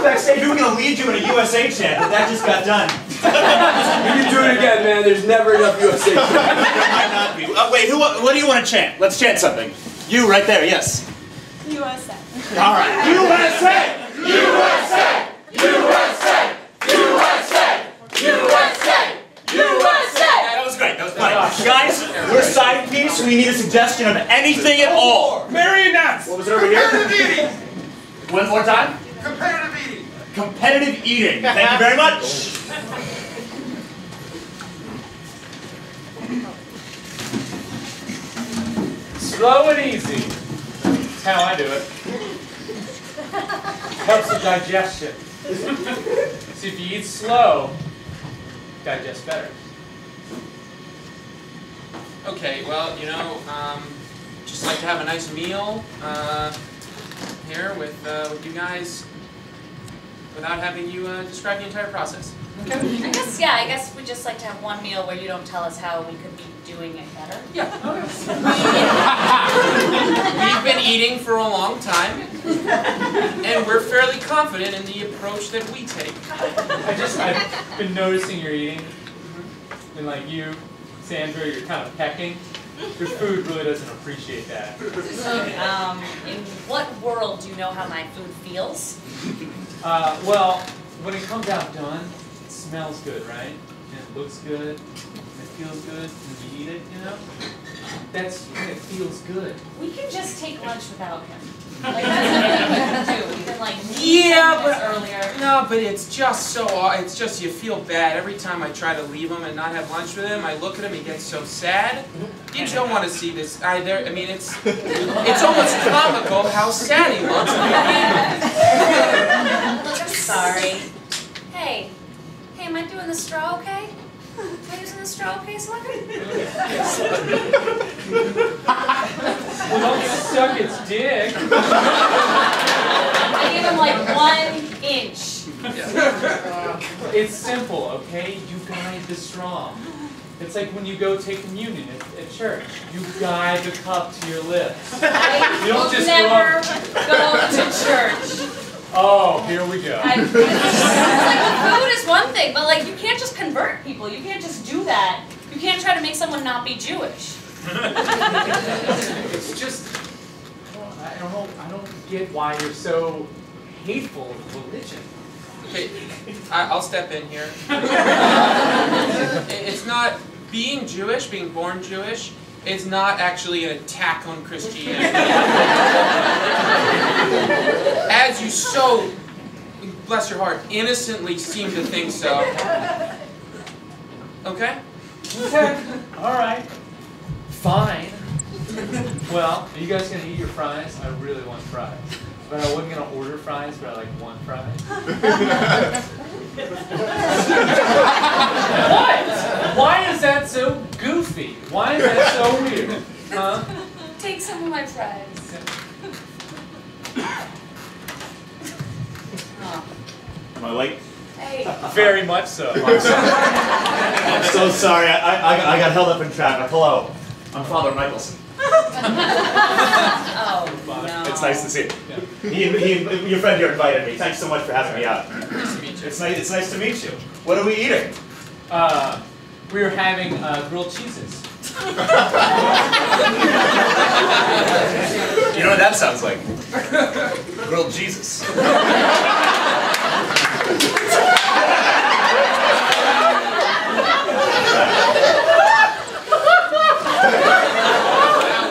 backstage. We were going to lead you in a USA chant, but that just got done. You can do it again, man. There's never enough USA chants. There might not be. Wait, what do you want to chant? Let's chant something. You, right there, yes. USA. All right. USA! USA! USA! USA! USA! USA! That was great. That was funny. Guys, we're side piece. We need a suggestion of anything at all. Marionettes! What was it over here? Competitive eating! One more time. Competitive eating! Competitive eating. Thank you very much. Slow and easy. That's how I do it. Helps with digestion. See, if you eat slow, digest better. Okay, well, you know, just like to have a nice meal here with you guys without having you describe the entire process. I guess we just like to have one meal where you don't tell us how we could be doing it better. Yeah. We've been eating for a long time, and we're fairly confident in the approach that we take. I've been noticing you're eating, and like you, Sandra, you're kind of pecking. Your food really doesn't appreciate that. In what world do you know how my food feels? Well, when it comes out done, it smells good, right? And it looks good, and it feels good, and you eat it, you know? That's when it feels good. We can just take lunch without him. Like, that's something we can do. We can, like, Yeah, but earlier. no, but it's just so. It's just you feel bad every time I try to leave him and not have lunch with him. I look at him, he gets so sad. You don't want to see this. I mean, it's almost comical how sad he looks. Look, I'm sorry. Hey, am I doing the straw okay? Am I using the straw okay, Slugger? Well, don't suck its dick. I give him like 1 inch. It's simple, okay? You guide the straw. It's like when you go take communion at church. You guide the cup to your lips. I You don't will just never go to church. Oh, here we go. It's like the food is one thing, but like you can't just convert people. You can't just do that. You can't try to make someone not be Jewish. It's just, I don't get why you're so hateful of religion. Okay, I'll step in here. It's not being Jewish, being born Jewish. It's not actually an attack on Christianity. As you so, bless your heart, innocently seem to think so. Okay? Okay, alright. Fine. Well, are you guys going to eat your fries? I really want fries. But I wasn't going to order fries, but I like one fry. What? Why is that so goofy? Why is that so weird? Huh? Take some of my fries. Am I late? Hey. Very much so. I'm so sorry. I got held up in traffic. Hello. I'm Father Michelson. Oh, no. It's nice to see you. Your friend here invited me. Thanks so much for having me out. Nice to meet you. It's nice to meet you. What are we eating? We were having grilled cheeses. You know what that sounds like? Grilled Jesus.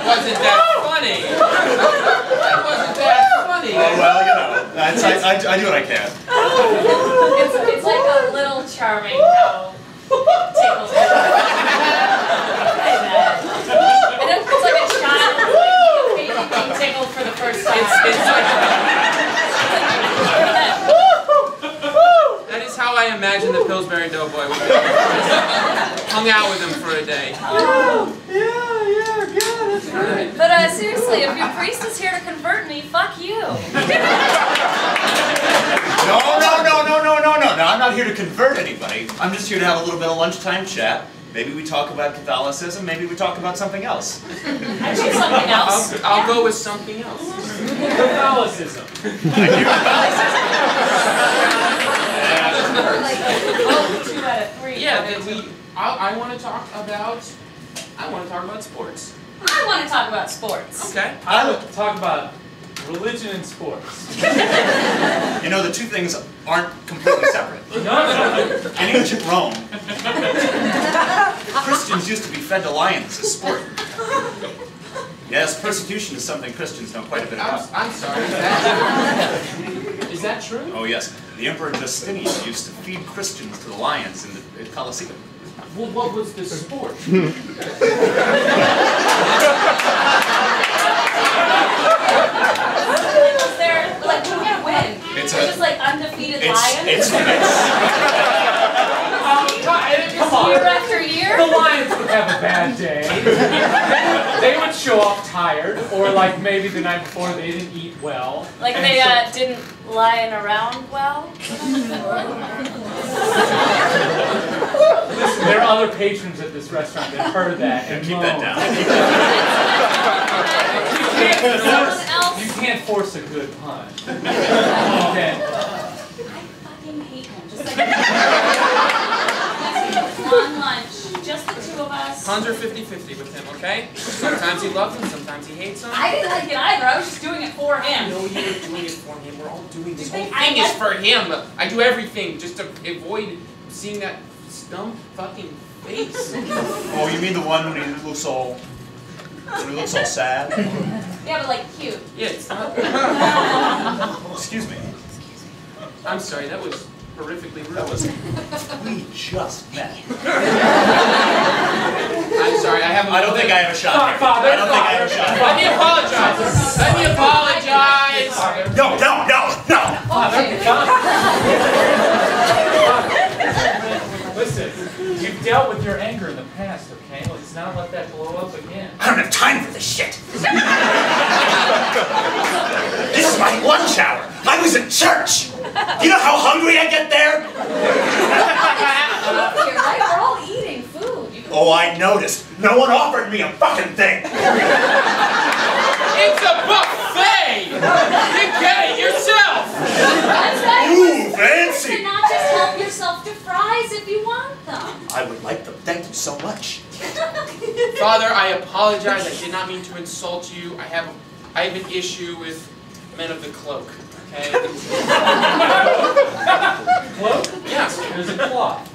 Wasn't that funny? That wasn't that funny. Oh, well, you know, I do what I can. It's like a little charming how tickles me. And it's like a child being tickled for the first time. That is how I imagine the Pillsbury Doughboy would be. Hung out with him for a day. Oh. But seriously, if your priest is here to convert me, fuck you. No, I'm not here to convert anybody. I'm just here to have a little bit of lunchtime chat. Maybe we talk about Catholicism, maybe we talk about something else. Actually, something else. I'll go with something else. Catholicism. I do Catholicism. Like, oh, 2 out of 3. Yeah, that I want to talk about sports. I want to talk about sports. Okay. I would talk about religion and sports. You know, the two things aren't completely separate. No. In ancient Rome, Christians used to be fed to lions as sport. Yes, persecution is something Christians know quite a bit about. I'm sorry. Is that true? Oh yes, the Emperor Justinian used to feed Christians to the lions in the Colosseum. Well, what was the sport? Was there, like, who would win? It's just like undefeated lions? Come on. Year after year? The Lions would have a bad day. They would show up tired, or like maybe the night before they didn't eat well. Like they didn't lion around well? Listen, there are other patrons at this restaurant that heard that and Keep that down. You can't force a good pun. Okay. I fucking hate him. Just like on lunch, just the 2 of us. Puns are 50-50 with him, okay? Sometimes he loves him, sometimes he hates him. I didn't like it either. I was just doing it for him. No, you were doing it for him. We're all doing this. You Whole think thing is for him. I do everything just to avoid seeing that stump fucking face. Oh, you mean the one when he looks all sad? Yeah, but like cute. Yeah, it's not. Excuse me. I'm sorry, that was horrifically rude. That was. We just met. I'm sorry, I don't think I have a shot here. Father, I don't think I have a shot. Let me apologize. Let me apologize. No. Listen, you've dealt with your anger in the past, okay? Let's not let that blow up again. I don't have time for this shit. This is my lunch hour. I was in church. You know how hungry I get there? Here, right? We're all eating food. Oh, I noticed. No one offered me a fucking thing. It's a buffet. You get it yourself. That's right. Ooh, fancy. You cannot just help yourself to fries if you want them. I would like them. Thank you so much. Father, I apologize. I did not mean to insult you. I have an issue with men of the cloak. Okay. Cloak? Yes. There's a cloth.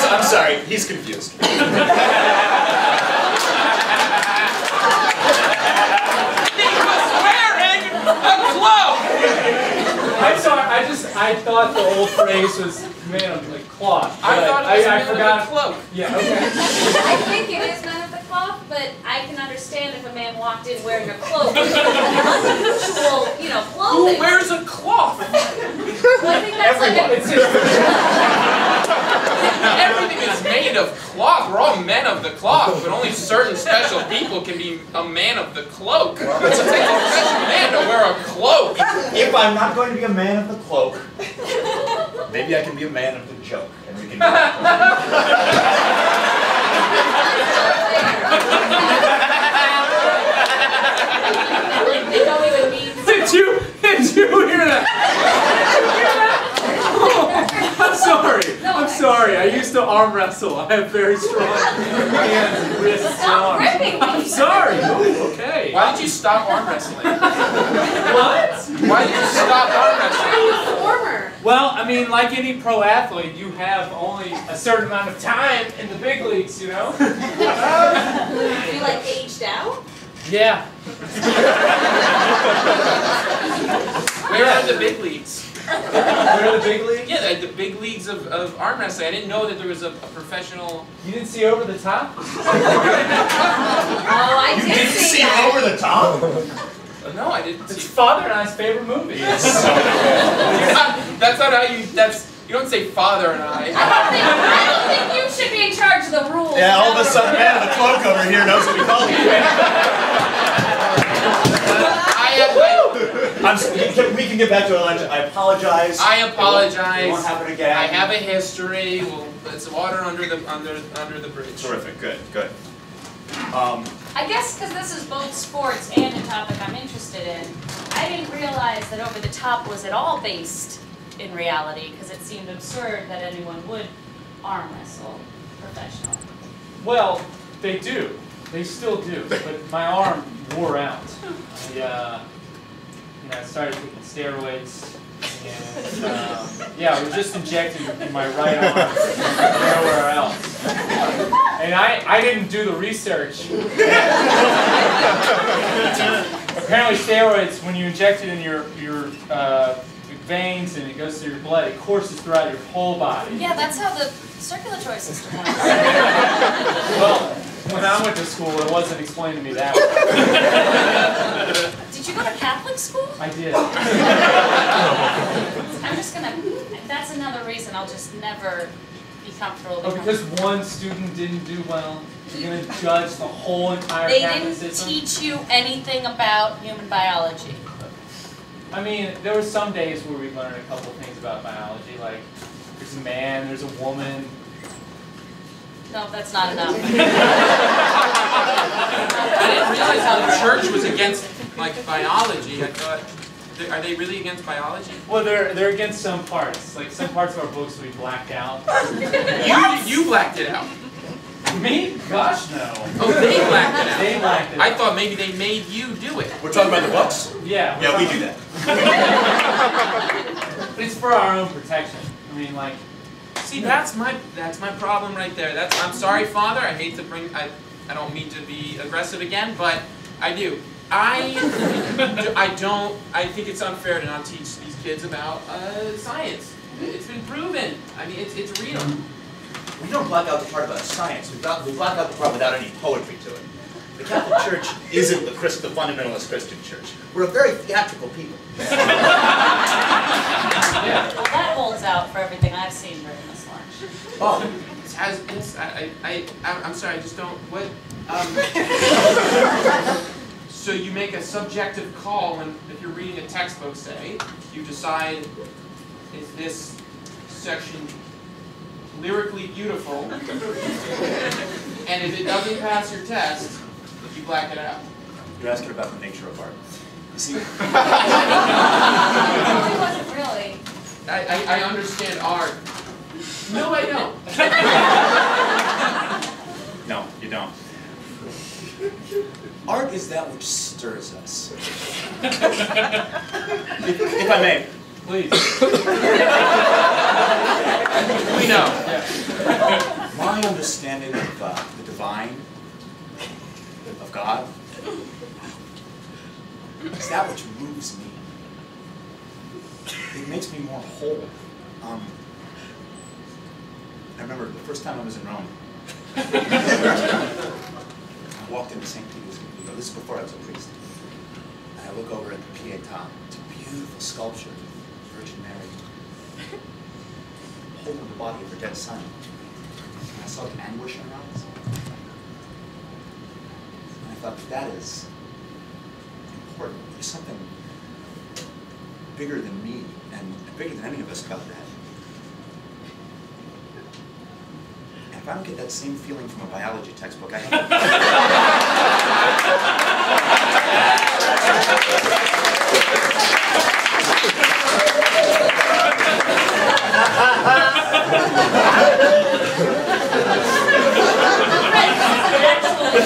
I'm sorry, he's confused. He was wearing a cloak. I'm sorry, I thought the old phrase was made of like cloth. I thought it was I made forgot. of a cloak. Yeah, okay. I think it is men of the cloth, but I can understand if a man walked in wearing a cloak. Unusual, clothing. Who wears a cloth? Well, I think that's Everyone. like It's just, Everything is made of cloth. We're all men of the cloth, but only certain special people can be a man of the cloak. It takes a special man to wear a cloak. If I'm not going to be a man of the cloak, maybe I can be a man of the joke, and we can do they don't even mean. did you hear that? I'm sorry. I'm sorry. I used to arm wrestle. I have very strong hands and wrists and Stop arms. ripping me. I'm sorry. Ooh, okay. Why did you stop arm wrestling? What? Why did you stop arm wrestling? Former. Well, I mean, like any pro athlete, you have only a certain amount of time in the big leagues, you know? You like aged out? Yeah. Where are the big leagues? Where are the big leagues? Yeah, the big leagues of arm wrestling. I didn't know that there was a professional. You didn't see Over the Top? Oh, I You did didn't see see that. Over the Top? No, I didn't It's see. Father and I's favorite movie. That's not how you. You don't say father and I. I don't think you should be in charge of the rules. Yeah, all of a sudden, man of the cloak over here knows what we call you. We can get back to our lunch. I apologize. I apologize. It won't happen again. I have a history. Well, it's water under the bridge. Terrific. Good. I guess because this is both sports and a topic I'm interested in, I didn't realize that Over the Top was at all based in reality, because it seemed absurd that anyone would arm wrestle professionally. Well, they do. They still do. But my arm wore out. I started taking steroids. And yeah, it was just injected in my right arm, nowhere else. And I didn't do the research. Apparently steroids, when you inject it in your veins and it goes through your blood, it courses throughout your whole body. Yeah, that's how the circulatory system works. Well, when I went to school, it wasn't explained to me that way. Did you go to Catholic school? I did. I'm just gonna, that's another reason I'll just never be comfortable. Oh, because one student didn't do well, you're going to judge the whole entire They Catholic didn't system? teach you anything about human biology. I mean, there were some days where we learned a couple things about biology, like there's a man, there's a woman. No, that's not enough. I didn't realize how the church was against like biology. I thought, are they really against biology? Well, they're against some parts. Like some parts of our books we blacked out. You blacked it out. Me? Gosh, no. Oh, they blacked it out. They blacked it out. I thought maybe they made you do it. We're talking about the books? Yeah. Yeah, we do that. But it's for our own protection. I mean, like. See, that's my problem right there. I'm sorry, Father. I hate to bring. I don't mean to be aggressive again, but I do. I think it's unfair to not teach these kids about science. It's been proven. I mean, it's real. We don't black out the part about science. We black out the part without any poetry to it. The Catholic Church isn't the fundamentalist Christian church. We're a very theatrical people. Well, that holds out for everything I've seen during this lunch. Oh. I'm sorry, I just don't, what, so you make a subjective call when, if you're reading a textbook, say, you decide, is this section lyrically beautiful, and if it doesn't pass your test, you black it out. You're asking about the nature of art. You see? It wasn't really. I understand art. No, I don't. No, you don't. Art is that which stirs us. If I may. Please. We know. My understanding of the divine, of God, is that which moves me. It makes me more whole. I remember the first time I was in Rome. I walked into St. Peter's Cathedral. This is before I was a priest. And I look over at the Pietà. It's a beautiful sculpture of the Virgin Mary holding the body of her dead son. And I saw the anguish in her eyes. And I thought, that is important. There's something bigger than me and bigger than any of us about that. And if I don't get that same feeling from a biology textbook, I have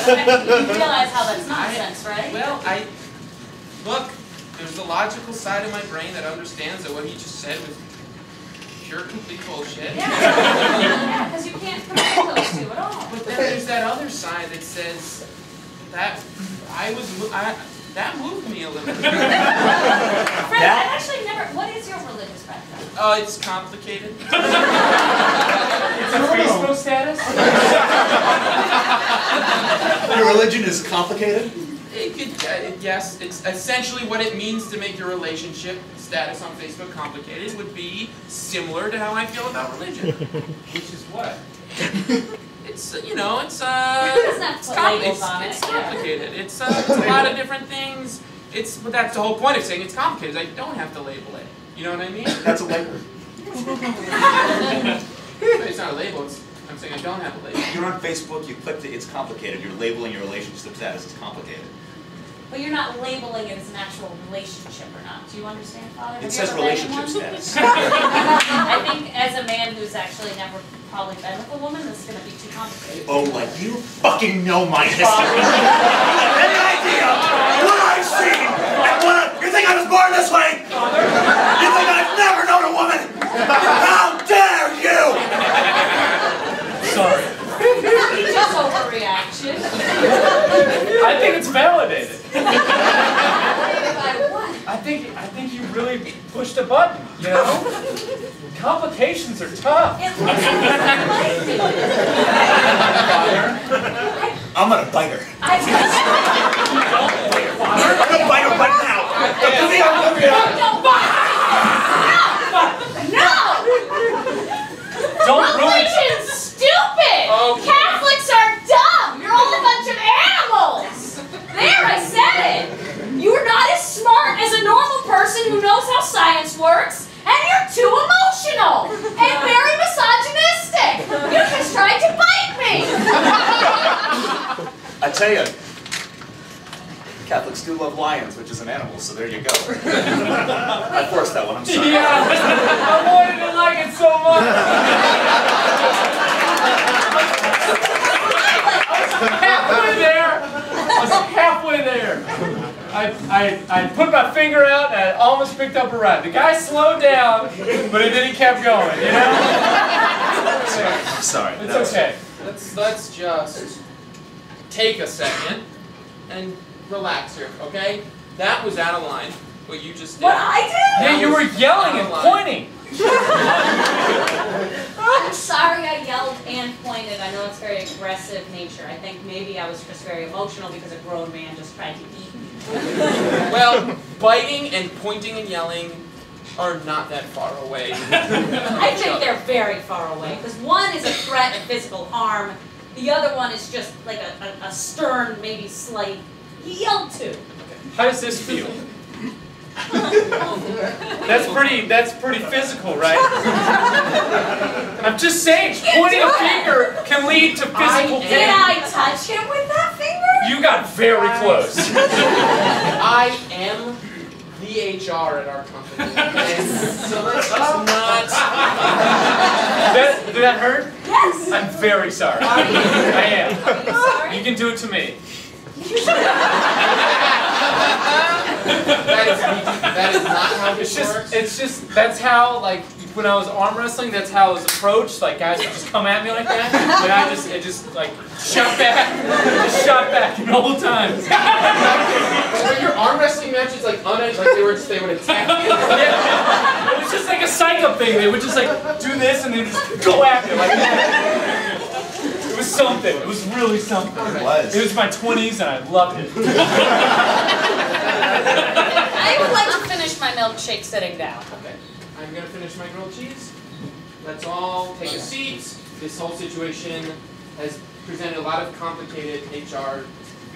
You realize how that's nonsense, right? Well, look, there's the logical side of my brain that understands that what he just said was pure, complete bullshit. Yeah, because you can't compare those two at all. But then there's that other side that says that that moved me a little bit. Fred, I've actually never. What is your religious background? Oh, it's complicated. It's a Facebook status? Your religion is complicated? It could, yes, it's essentially what it means to make your relationship status on Facebook complicated would be similar to how I feel about religion. Which is what? It's, you know, it's complicated. It's a lot of different things. But that's the whole point of saying it's complicated. I don't have to label it. You know what I mean? That's a label. It's not a label. I'm saying I don't have a label. You're on Facebook, you clicked it, it's complicated. You're labeling your relationship status as complicated. But you're not labeling it as an actual relationship or not. Do you understand, Father? Have It you says ever been in relationship one? status. I think as a man who's actually never probably been with a woman, this is going to be too complicated. Oh, like you fucking know my history. Any idea what I've seen? And what you think I was born this way? You think I've never known a woman? How dare you? Sorry. Just overreaction. I think it's validated. By what? I think you really pushed a button, you know? Complications are tough. It looks like it might be. I'm gonna bite her. I'm I'm gonna bite her right now. Don't bite! No! Don't ruin it. Religion's stupid! Okay. Catholics are dumb! You're all a bunch of animals! There, I said it! You're not as smart as a normal person who knows how science works, and you're too emotional and very misogynistic! You just tried to bite me! I tell you, Catholics do love lions, which is an animal, so there you go. I forced that one, I'm sorry. Yeah, I wanted to like it so much. Halfway there. I was halfway there. I put my finger out and I almost picked up a rat. The guy slowed down, but then he kept going, you know? Sorry. It's okay. Let's just take a second and relax here, okay? That was out of line, what you just did. What I did? Yeah, you were yelling and pointing. I'm sorry I yelled and pointed. I know it's very aggressive nature. I think maybe I was just very emotional because a grown man just tried to eat me. Well, biting and pointing and yelling are not that far away. I think they're very far away because one is a threat of physical harm. The other one is just like a stern, maybe slight. He yelled too. How does this feel? That's pretty physical, right? I'm just saying, pointing a finger can lead to physical Did pain. I touch him with that finger? You got very close. I am the HR at our company, okay? So let's just not... Did that hurt? Yes. I'm very sorry. I am. Are you sorry? You can do it to me. That is not how this works. It's just, that's how, like, when I was arm wrestling, that's how it was approached. Like, guys would just come at me like that, and it just like, shot back, just shot back the whole time. So your arm wrestling matches, like, they would attack you? Yeah. It was just like a psycho thing. They would just, like, do this and then just go at you like that. It was something. It was really something. It was my 20s, and I loved it. I would like to finish my milkshake sitting down. Okay. I'm going to finish my grilled cheese. Let's all take a seat. This whole situation has presented a lot of complicated HR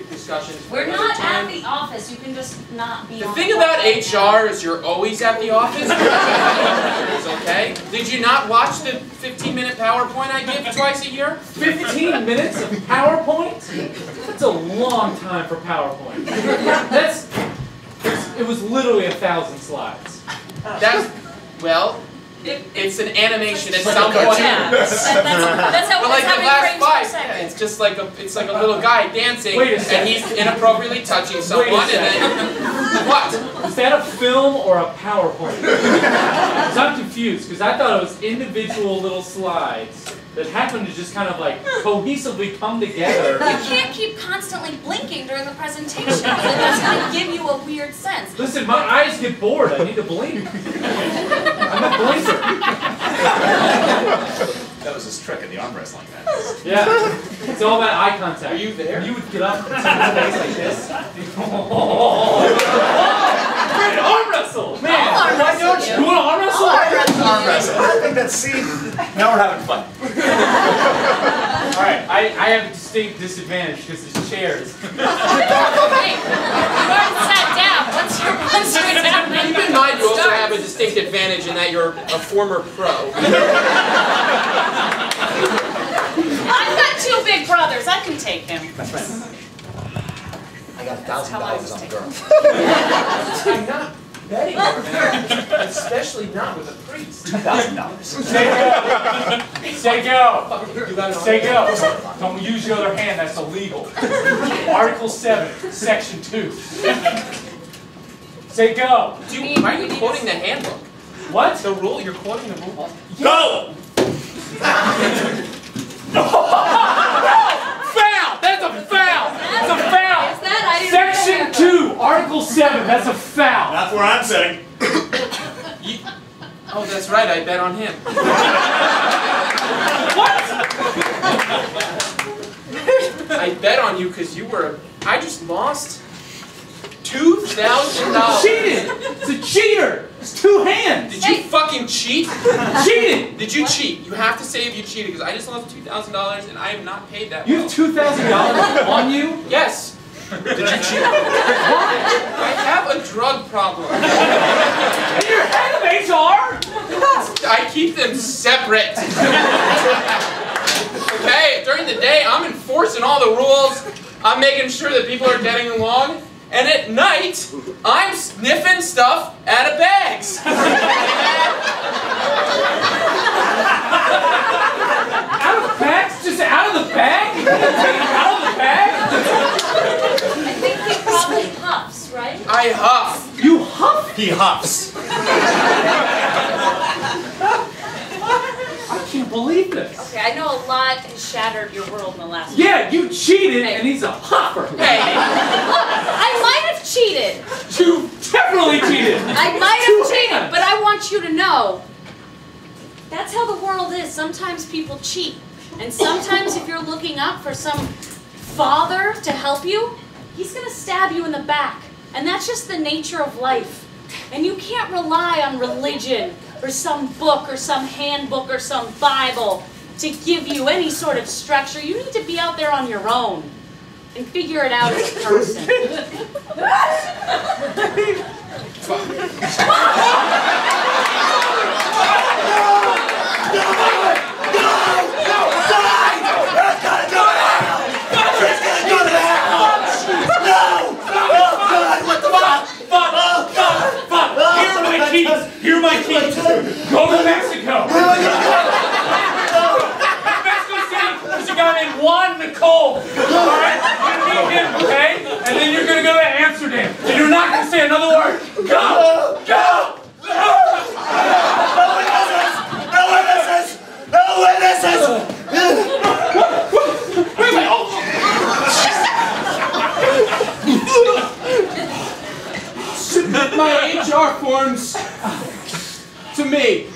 discussions. We're not at the office. You can just not be The on thing the about phone right HR is you're always at the office. Okay? Did you not watch the 15-minute PowerPoint I give twice a year? 15 minutes of PowerPoint? That's a long time for PowerPoint. It was literally 1,000 slides. Well, it's an animation at some now. point. Yeah, that's how But like how the many last frames per 5, second. it's just like it's like a little guy dancing, Wait a and second. he's inappropriately touching someone, and then what? Is that a film or a PowerPoint? Because I'm confused, because I thought it was individual little slides that happened to just kind of like cohesively come together. You can't keep constantly blinking during the presentation because that's going to give you a weird sense. Listen, my eyes get bored. I need to blink. I'm a blinker. That was his trick in the arm wrestling match. Yeah. It's all about eye contact. Are you there? You would get up and someone's face like this. We're gonna arm wrestle! Man, I'll arm why don't wrestle you? You want to arm wrestle? Arm wrestling. I think that's scene. Now we're having fun. Alright, I have a distinct disadvantage because there's chairs. Hey, you've already sat down. What's your Keep in mind, you also have a distinct advantage in that you're a former pro. I've got 2 big brothers. I can take them. I got $1,000 on a girl. I'm not betting on that, especially not with a priest. $2,000. Say go. Say go. Don't use your other hand, that's illegal. Article 7, Section 2. Say go. Why are you quoting the handbook? What? The rule? You're quoting the rule? Go! Foul! That's a foul! That's a foul! Is that? I didn't Section 2, Article 7, that's a foul. That's where I'm sitting. Oh, that's right, I bet on him. What? I bet on you because you were... I just lost $2,000. Cheated! It's a cheater! It's two hands! Did you fucking cheat? Cheated! Did you cheat? You have to say if you cheated because I just lost $2,000 and I have not paid that You well. have $2,000 on you? Yes. Did you cheat? I have a drug problem. And you're head of HR? I keep them separate. Okay, during the day, I'm enforcing all the rules. I'm making sure that people are getting along. And at night, I'm sniffing stuff out of bags. Out of bags? Just out of the bag? You can't take it out of the bag? I think he probably huffs, right? I huff. You huff? He huffs. I can't believe this. Okay, I know a lot has shattered your world in the last Yeah, you cheated and he's a huffer. Hey, I might have cheated. You definitely cheated. I might Two have cheated, hands. but I want you to know that's how the world is. Sometimes people cheat. And sometimes if you're looking up for some father to help you, he's going to stab you in the back. And that's just the nature of life. And you can't rely on religion or some book or some handbook or some Bible to give you any sort of structure. You need to be out there on your own and figure it out as a person. Here are my keys. Go to Mexico. Mexico City, there's a guy named Juan Nicole. Alright? You're gonna meet him, okay? And then you're gonna go to Amsterdam. And you're not gonna say another word. Go! Go! No witnesses! No witnesses! No witnesses! Wait, oh. Submit my HR forms to me.